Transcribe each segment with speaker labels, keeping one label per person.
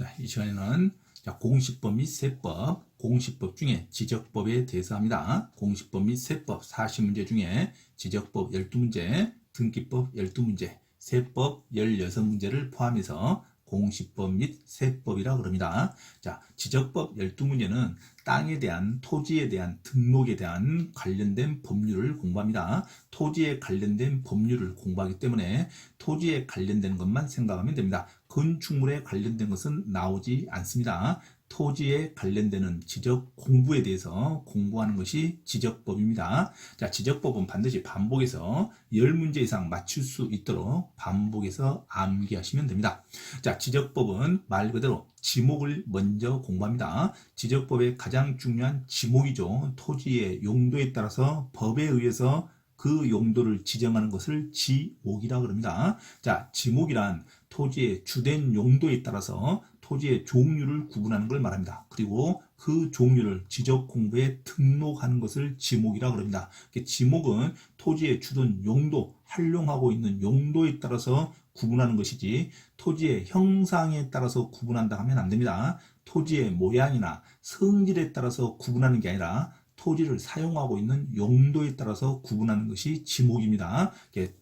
Speaker 1: 자, 이 시간에는 공시법 및 세법, 공시법 중에 지적법에 대해서 합니다. 공시법 및 세법 40문제 중에 지적법 12문제, 등기법 12문제, 세법 16문제를 포함해서 공시법 및 세법이라고 그럽니다. 자, 지적법 12문제는 땅에 대한, 토지에 대한, 등록에 대한 관련된 법률을 공부합니다. 토지에 관련된 법률을 공부하기 때문에 토지에 관련된 것만 생각하면 됩니다. 건축물에 관련된 것은 나오지 않습니다. 토지에 관련되는 지적 공부에 대해서 공부하는 것이 지적법입니다. 자, 지적법은 반드시 반복해서 10문제 이상 맞출 수 있도록 반복해서 암기하시면 됩니다. 자, 지적법은 말 그대로 지목을 먼저 공부합니다. 지적법의 가장 중요한 지목이죠. 토지의 용도에 따라서 법에 의해서 그 용도를 지정하는 것을 지목이라고 합니다. 자, 지목이란 토지의 주된 용도에 따라서 토지의 종류를 구분하는 걸 말합니다. 그리고 그 종류를 지적 공부에 등록하는 것을 지목이라고 합니다. 지목은 토지의 주된 용도, 활용하고 있는 용도에 따라서 구분하는 것이지 토지의 형상에 따라서 구분한다 하면 안 됩니다. 토지의 모양이나 성질에 따라서 구분하는 게 아니라 토지를 사용하고 있는 용도에 따라서 구분하는 것이 지목입니다.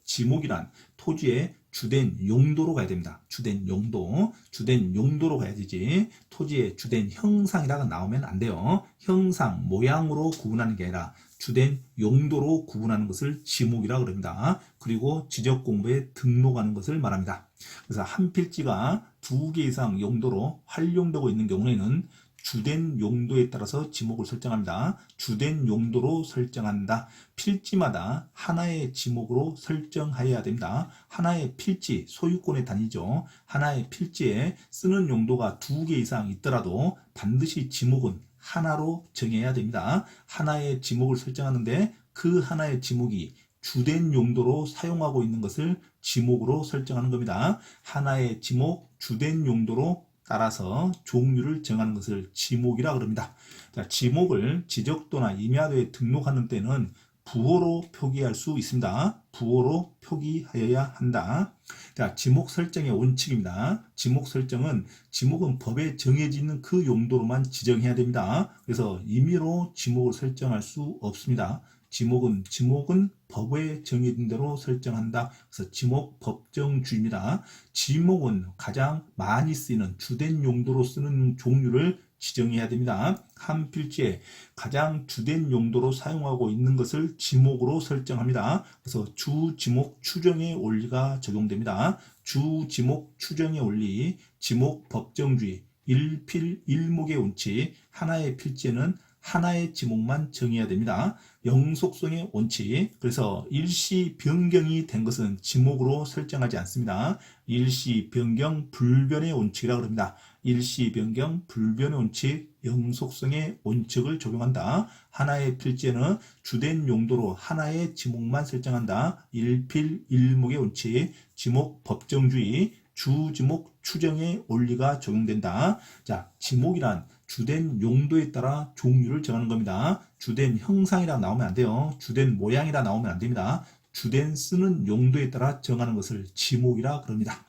Speaker 1: 지목이란 토지의 주된 용도로 가야 됩니다. 주된 용도로 가야 되지 토지의 주된 형상이라고 나오면 안 돼요. 형상, 모양으로 구분하는 게 아니라 주된 용도로 구분하는 것을 지목이라고 합니다. 그리고 지적 공부에 등록하는 것을 말합니다. 그래서 한 필지가 2개 이상 용도로 활용되고 있는 경우에는 주된 용도에 따라서 지목을 설정합니다. 주된 용도로 설정한다. 필지마다 하나의 지목으로 설정해야 됩니다. 하나의 필지, 소유권의 단위죠. 하나의 필지에 쓰는 용도가 2개 이상 있더라도 반드시 지목은 하나로 정해야 됩니다. 하나의 지목을 설정하는데 그 하나의 지목이 주된 용도로 사용하고 있는 것을 지목으로 설정하는 겁니다. 하나의 지목, 주된 용도로 따라서 종류를 정하는 것을 지목이라고 합니다. 자, 지목을 지적도나 임야도에 등록하는 때는 부호로 표기할 수 있습니다. 부호로 표기하여야 한다. 자, 지목 설정의 원칙입니다. 지목은 법에 정해지는 그 용도로만 지정해야 됩니다. 그래서 임의로 지목을 설정할 수 없습니다. 지목은 법에 정해진 대로 설정한다. 그래서 지목 법정주의입니다. 지목은 가장 많이 쓰이는 주된 용도로 쓰는 종류를 지정해야 됩니다. 한 필지에 가장 주된 용도로 사용하고 있는 것을 지목으로 설정합니다. 그래서 주지목 추정의 원리가 적용됩니다. 주지목 추정의 원리, 지목 법정주의, 일필일목의 원칙, 하나의 필지에는 하나의 지목만 정해야 됩니다. 영속성의 원칙, 그래서 일시 변경이 된 것은 지목으로 설정하지 않습니다. 일시 변경 불변의 원칙이라고 합니다. 일시 변경 불변의 원칙, 영속성의 원칙을 적용한다. 하나의 필지에는 주된 용도로 하나의 지목만 설정한다. 일필일목의 원칙, 지목 법정주의, 주지목 추정의 원리가 적용된다. 자, 지목이란 주된 용도에 따라 종류를 정하는 겁니다. 주된 형상이라 나오면 안 돼요. 주된 모양이라 나오면 안 됩니다. 주된 쓰는 용도에 따라 정하는 것을 지목이라 그럽니다.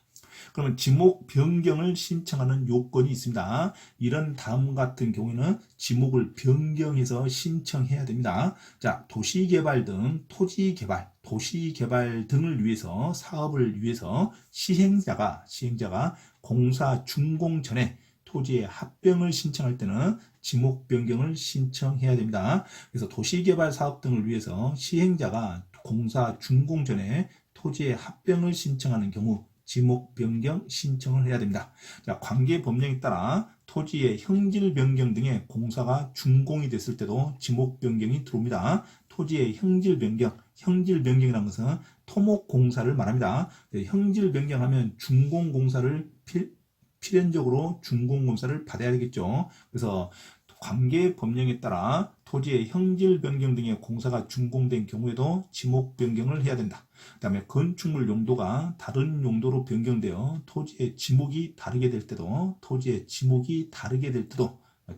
Speaker 1: 그러면 지목 변경을 신청하는 요건이 있습니다. 이런 다음 같은 경우에는 지목을 변경해서 신청해야 됩니다. 자, 도시개발 등 토지개발, 도시개발 등을 위해서 사업을 위해서 시행자가 공사 준공 전에 토지의 합병을 신청할 때는 지목 변경을 신청해야 됩니다. 그래서 도시개발 사업 등을 위해서 시행자가 공사 준공 전에 토지의 합병을 신청하는 경우 지목 변경 신청을 해야 됩니다. 자, 관계 법령에 따라 토지의 형질 변경 등의 공사가 준공이 됐을 때도 지목 변경이 들어옵니다. 토지의 형질 변경이라는 것은 토목 공사를 말합니다. 형질 변경하면 준공 공사를 필연적으로 준공공사를 받아야 되겠죠. 그래서 관계 법령에 따라 토지의 형질 변경 등의 공사가 준공된 경우에도 지목 변경을 해야 된다. 그 다음에 건축물 용도가 다른 용도로 변경되어 토지의 지목이 다르게 될 때도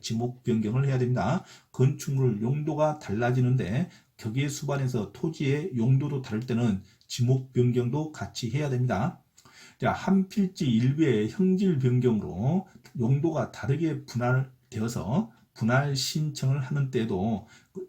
Speaker 1: 지목 변경을 해야 됩니다. 건축물 용도가 달라지는데 거기에 수반해서 토지의 용도도 다를 때는 지목 변경도 같이 해야 됩니다. 자, 한 필지 일부의 형질 변경으로 용도가 다르게 분할되어서 분할 신청을 하는 때에도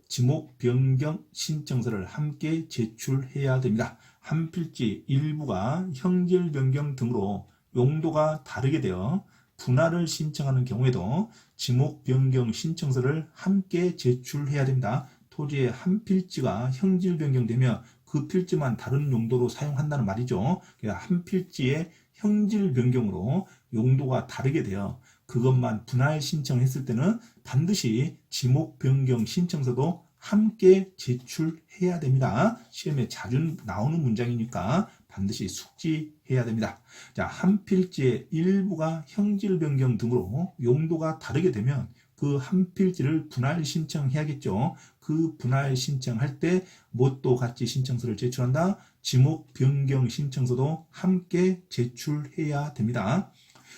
Speaker 1: 지목 변경 신청서를 함께 제출해야 됩니다. 한 필지 일부가 형질 변경 등으로 용도가 다르게 되어 분할을 신청하는 경우에도 지목 변경 신청서를 함께 제출해야 됩니다. 토지의 한 필지가 형질 변경되면 그 필지만 다른 용도로 사용한다는 말이죠. 한 필지의 형질 변경으로 용도가 다르게 되어 그것만 분할 신청했을 때는 반드시 지목 변경 신청서도 함께 제출해야 됩니다. 시험에 자주 나오는 문장이니까 반드시 숙지해야 됩니다. 자, 한 필지의 일부가 형질 변경 등으로 용도가 다르게 되면 그 한 필지를 분할 신청해야겠죠. 그 분할 신청할 때 무엇도 같이 신청서를 제출한다. 지목 변경 신청서도 함께 제출해야 됩니다.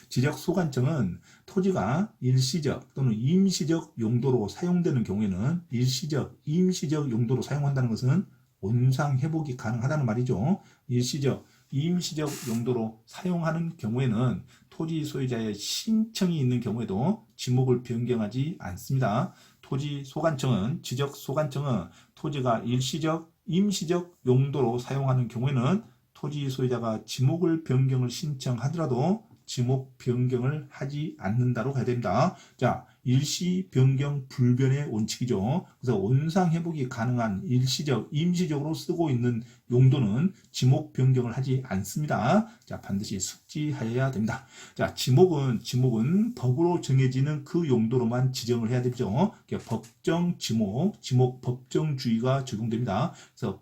Speaker 1: 지적 소관청은 토지가 일시적 또는 임시적 용도로 사용되는 경우에는 일시적, 임시적 용도로 사용한다는 것은 원상 회복이 가능하다는 말이죠. 일시적, 임시적 용도로 사용하는 경우에는 토지 소유자의 신청이 있는 경우에도 지목을 변경하지 않습니다. 토지 소관청은, 지적 소관청은 토지가 일시적, 임시적 용도로 사용하는 경우에는 토지 소유자가 지목을 변경을 신청하더라도 지목 변경을 하지 않는다로 가야 됩니다. 자, 일시 변경 불변의 원칙이죠. 그래서 원상 회복이 가능한 일시적, 임시적으로 쓰고 있는 용도는 지목 변경을 하지 않습니다. 자, 반드시 숙지하여야 됩니다. 자, 지목은 법으로 정해지는 그 용도로만 지정을 해야 되죠. 법정 지목 법정주의가 적용됩니다. 그래서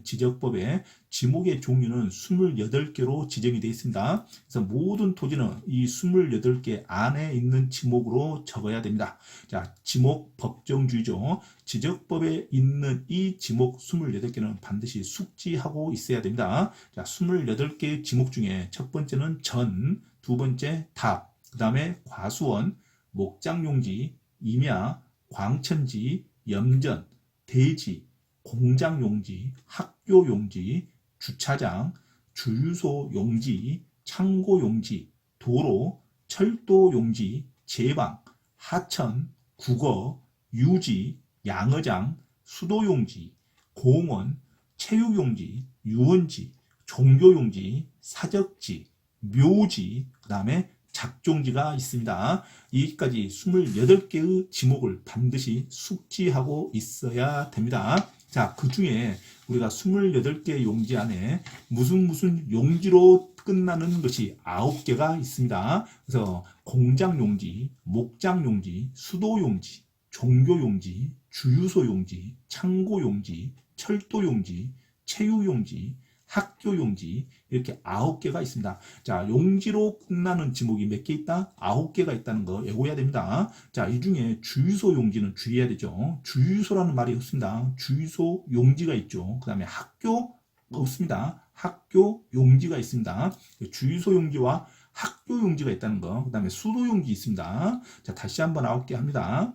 Speaker 1: 지적법에 지목의 종류는 28개로 지정이 되어 있습니다. 그래서 모든 토지는 이 28개 안에 있는 지목으로 적어야 됩니다. 자, 지목 법정주의죠. 지적법에 있는 이 지목 28개는 반드시 숙지하고 있어야 됩니다. 자, 28개의 지목 중에 첫 번째는 전, 두 번째 답, 그 다음에 과수원, 목장용지, 임야, 광천지, 염전, 대지, 공장용지, 학교용지, 주차장, 주유소 용지, 창고 용지, 도로, 철도 용지, 제방, 하천, 국어, 유지, 양어장, 수도 용지, 공원, 체육 용지, 유원지, 종교 용지, 사적지, 묘지, 그 다음에 작종지가 있습니다. 여기까지 28개의 지목을 반드시 숙지하고 있어야 됩니다. 자, 그 중에 우리가 28개 용지 안에 무슨 용지로 끝나는 것이 9개가 있습니다. 그래서 공장용지, 목장용지, 수도용지, 종교용지, 주유소용지, 창고용지, 철도용지, 체육용지, 학교용지 이렇게 9개가 있습니다. 자, 용지로 끝나는 지목이 몇 개 있다? 9개가 있다는 거 외워야 됩니다. 자, 이 중에 주유소 용지는 주의해야 되죠. 주유소라는 말이 없습니다. 주유소 용지가 있죠. 그 다음에 학교 없습니다. 학교 용지가 있습니다. 주유소 용지와 학교 용지가 있다는 거. 그 다음에 수도 용지 있습니다. 자, 다시 한번 9개 합니다.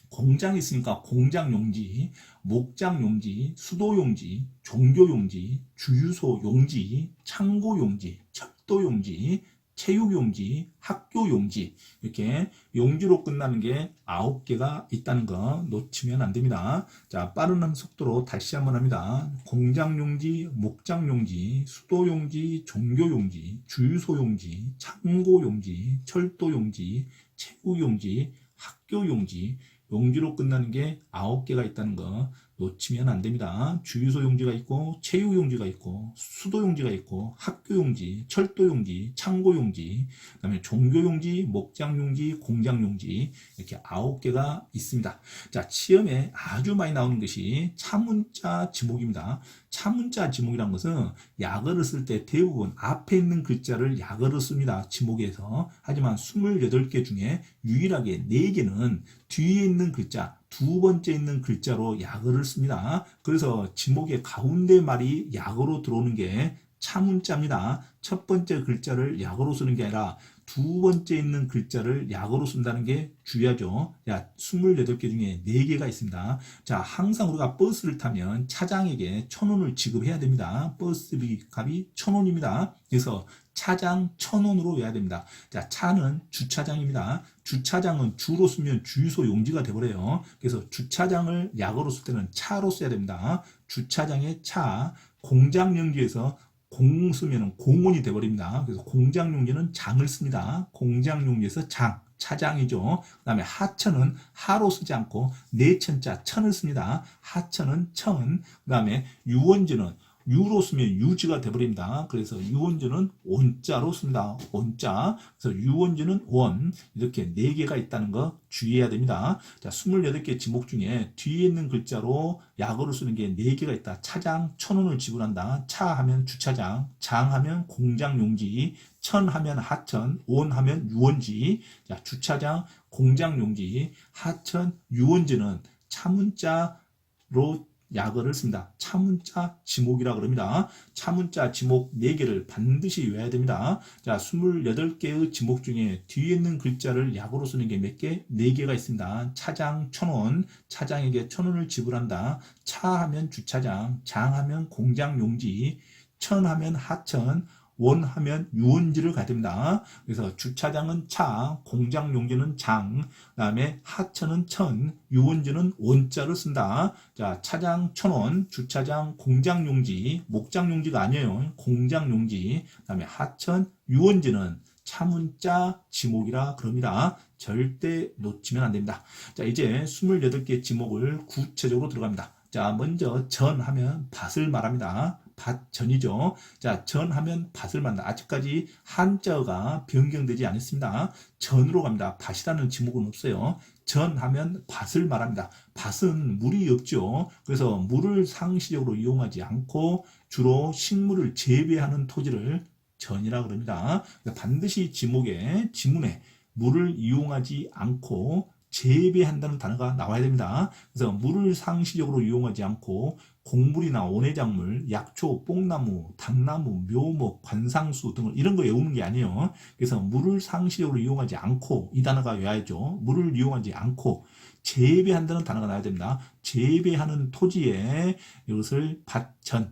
Speaker 1: 공장이 있으니까 공장용지, 목장용지, 수도용지, 종교용지, 주유소용지, 창고용지, 철도용지, 체육용지, 학교용지 이렇게 용지로 끝나는 게 9개가 있다는 거 놓치면 안 됩니다. 자, 빠른 속도로 다시 한번 합니다. 공장용지, 목장용지, 수도용지, 종교용지, 주유소용지, 창고용지, 철도용지, 체육용지, 학교용지 용지로 끝나는 게 9개가 있다는 거 놓치면 안 됩니다. 주유소 용지가 있고 체육 용지가 있고 수도 용지가 있고 학교 용지, 철도 용지, 창고 용지, 그다음에 종교 용지, 목장 용지, 공장 용지 이렇게 9개가 있습니다. 자, 시험에 아주 많이 나오는 것이 차문자 지목입니다. 차문자 지목이란 것은 약어를 쓸 때 대부분 앞에 있는 글자를 약어로 씁니다. 지목에서. 하지만 28개 중에 유일하게 4개는 뒤에 있는 글자, 두 번째 있는 글자로 약어를 씁니다. 그래서 지목의 가운데 말이 약어로 들어오는 게 차문자입니다. 첫 번째 글자를 약어로 쓰는 게 아니라 두 번째 있는 글자를 약어로 쓴다는 게 중요하죠. 자, 28개 중에 4개가 있습니다. 자, 항상 우리가 버스를 타면 차장에게 1,000원을 지급해야 됩니다. 버스비 값이 1,000원입니다. 그래서 차장 1,000원으로 외워야 됩니다. 자, 차는 주차장입니다. 주차장은 주로 쓰면 주유소 용지가 되버려요. 그래서 주차장을 약어로 쓸 때는 차로 써야 됩니다. 주차장의 차, 공장용지에서 공 쓰면 공원이 되버립니다. 그래서 공장용지는 장을 씁니다. 공장용지에서 장, 차장이죠. 그 다음에 하천은 하로 쓰지 않고 내천자 천을 씁니다. 하천은 천. 그 다음에 유원지는 유로 쓰면 유지가 되버립니다. 그래서 유원지는 원자로 씁니다. 원자. 그래서 유원지는 원. 이렇게 4개가 있다는 거 주의해야 됩니다. 자, 28개 지목 중에 뒤에 있는 글자로 약어로 쓰는 게 4개가 있다. 차장 1,000원을 지불한다. 차 하면 주차장, 장 하면 공장용지, 천 하면 하천, 원 하면 유원지. 자, 주차장, 공장용지, 하천, 유원지는 차문자로 약어를 씁니다. 차문자 지목이라 그럽니다. 차문자 지목 4개를 반드시 외워야 됩니다. 자, 28개의 지목 중에 뒤에 있는 글자를 약어로 쓰는 게 몇 개? 4개가 있습니다. 차장 1,000원, 차장에게 1,000원을 지불한다. 차 하면 주차장, 장 하면 공장용지, 천 하면 하천, 원 하면 유원지를 가야 됩니다. 그래서 주차장은 차, 공장용지는 장, 그 다음에 하천은 천, 유원지는 원자를 쓴다. 자, 차장 1,000원, 주차장 공장용지, 목장용지가 아니에요. 공장용지, 그 다음에 하천, 유원지는 차문자 지목이라 그럽니다. 절대 놓치면 안 됩니다. 자, 이제 28개 지목을 구체적으로 들어갑니다. 자, 먼저 전 하면 밭을 말합니다. 밭전이죠. 자, 전하면 밭을 말한다. 아직까지 한자어가 변경되지 않았습니다. 전으로 갑니다. 밭이라는 지목은 없어요. 전하면 밭을 말합니다. 밭은 물이 없죠. 그래서 물을 상시적으로 이용하지 않고 주로 식물을 재배하는 토지를 전이라 그럽니다. 그러니까 반드시 지문에 물을 이용하지 않고 재배한다는 단어가 나와야 됩니다. 그래서 물을 상시적으로 이용하지 않고 곡물이나 온해작물, 약초, 뽕나무, 당나무, 묘목, 관상수 등을 이런 거 외우는 게 아니에요. 그래서 물을 상시적으로 이용하지 않고 이 단어가 외워야죠. 물을 이용하지 않고 재배한다는 단어가 나와야 됩니다. 재배하는 토지에 이것을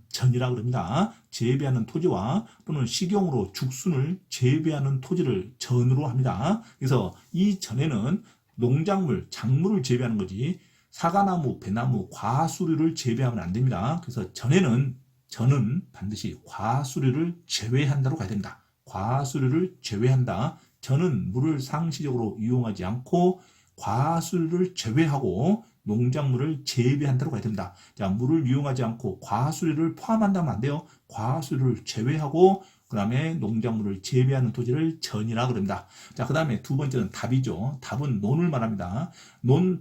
Speaker 1: 전이라고 합니다. 재배하는 토지와 또는 식용으로 죽순을 재배하는 토지를 전으로 합니다. 그래서 이 전에는 농작물, 작물을 재배하는 거지 사과나무, 배나무, 과수류를 재배하면 안 됩니다. 그래서 저는 반드시 과수류를 제외한다로 가야 됩니다. 과수류를 제외한다. 저는 물을 상시적으로 이용하지 않고 과수류를 제외하고 농작물을 재배한다로 가야 됩니다. 자, 물을 이용하지 않고 과수류를 포함한다면 안 돼요. 과수류를 제외하고 그 다음에 농작물을 재배하는 토지를 전이라 그럽니다. 자, 그 다음에 두 번째는 답이죠. 답은 논을 말합니다.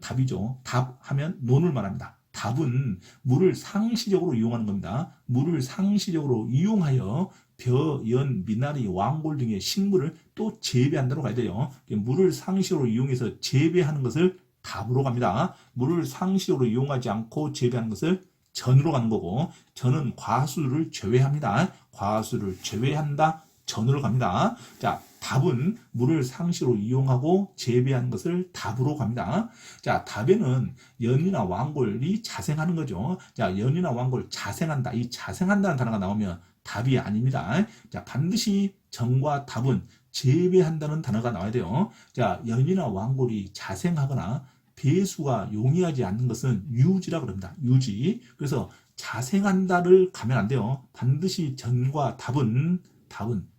Speaker 1: 답이죠. 답 하면 논을 말합니다. 답은 물을 상시적으로 이용하는 겁니다. 물을 상시적으로 이용하여 벼, 연, 미나리, 왕골 등의 식물을 또 재배한다로 가야 돼요. 물을 상시적으로 이용해서 재배하는 것을 답으로 갑니다. 물을 상시적으로 이용하지 않고 재배하는 것을 전으로 가는 거고, 전은 과수를 제외합니다. 과수를 제외한다. 전으로 갑니다. 자, 답은 물을 상시로 이용하고 재배하는 것을 답으로 갑니다. 자, 답에는 연이나 왕골이 자생하는 거죠. 자, 연이나 왕골 자생한다. 이 자생한다는 단어가 나오면 답이 아닙니다. 자, 반드시 전과 답은 재배한다는 단어가 나와야 돼요. 자, 연이나 왕골이 자생하거나 배수가 용이하지 않는 것은 유지라 그럽니다. 유지. 그래서 자생한다를 가면 안 돼요. 반드시 전과 답은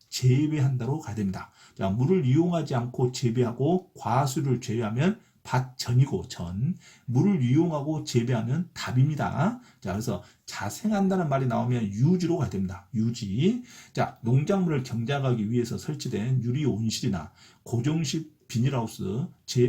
Speaker 1: 재배한다로 가야 됩니다. 자, 물을 이용하지 않고 재배하고 과수를 제외하면 밭전이고 전. 물을 이용하고 재배하면 답입니다. 자, 그래서 자생한다는 말이 나오면 유지로 가야 됩니다. 유지. 자, 농작물을 경작하기 위해서 설치된 유리 온실이나 고정식 비닐하우스,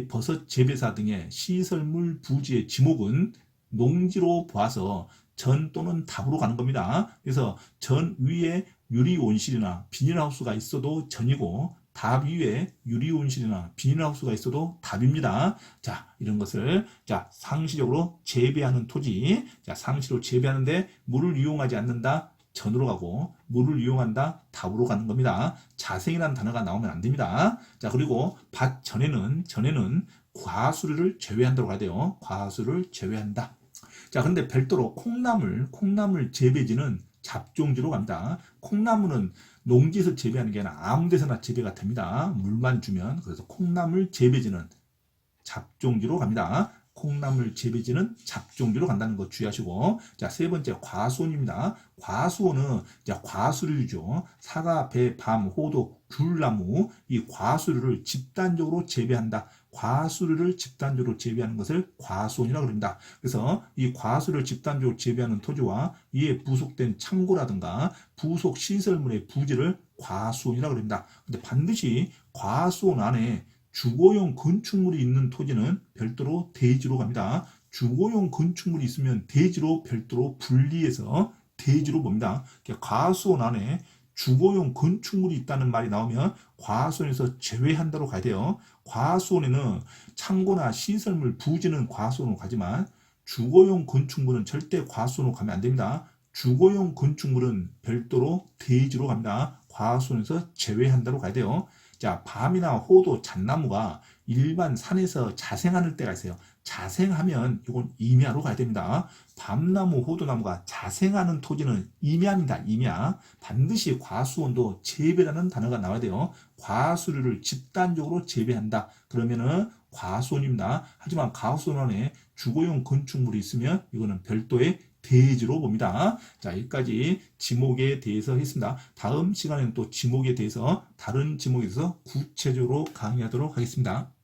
Speaker 1: 버섯 재배사 등의 시설물 부지의 지목은 농지로 보아서 전 또는 답으로 가는 겁니다. 그래서 전 위에 유리 온실이나 비닐하우스가 있어도 전이고 답 위에 유리 온실이나 비닐하우스가 있어도 답입니다. 자, 이런 것을 상시적으로 재배하는 토지. 자, 상시로 재배하는데 물을 이용하지 않는다. 전으로 가고 물을 이용한다 답으로 가는 겁니다. 자생이라는 단어가 나오면 안 됩니다. 자, 그리고 밭 전에는 과수류를 제외한다고 가야 돼요. 과수를 제외한다. 자, 근데 별도로 콩나물 재배지는 잡종지로 갑니다. 콩나물은 농지에서 재배하는 게 아니라 아무 데서나 재배가 됩니다. 물만 주면. 그래서 콩나물 재배지는 잡종지로 갑니다. 콩나물 재배지는 잡종지로 간다는 거 주의하시고, 자, 세 번째 과수원입니다. 과수원은 과수류죠. 사과, 배, 밤, 호도, 귤나무 이 과수류를 집단적으로 재배한다. 과수류를 집단적으로 재배하는 것을 과수원이라고 합니다. 그래서 이 과수류를 집단적으로 재배하는 토지와 이에 부속된 창고라든가 부속 시설물의 부지를 과수원이라고 합니다. 근데 반드시 과수원 안에 주거용 건축물이 있는 토지는 별도로 대지로 갑니다. 주거용 건축물이 있으면 대지로 별도로 분리해서 대지로 봅니다. 과수원 안에 주거용 건축물이 있다는 말이 나오면 과수원에서 제외한다로 가야 돼요. 과수원에는 창고나 시설물 부지는 과수원으로 가지만 주거용 건축물은 절대 과수원으로 가면 안 됩니다. 주거용 건축물은 별도로 대지로 갑니다. 과수원에서 제외한다로 가야 돼요. 자, 밤이나 호도, 잣나무가 일반 산에서 자생하는 때가 있어요. 자생하면 이건 임야로 가야 됩니다. 밤나무, 호도나무가 자생하는 토지는 임야입니다. 임야. 반드시 과수원도 재배라는 단어가 나와야 돼요. 과수류를 집단적으로 재배한다. 그러면은 과수원입니다. 하지만 과수원 안에 주거용 건축물이 있으면 이거는 별도의 대지로 봅니다. 자, 여기까지 지목에 대해서 했습니다. 다음 시간에는 또 지목에 대해서 다른 지목에 대해서 구체적으로 강의하도록 하겠습니다.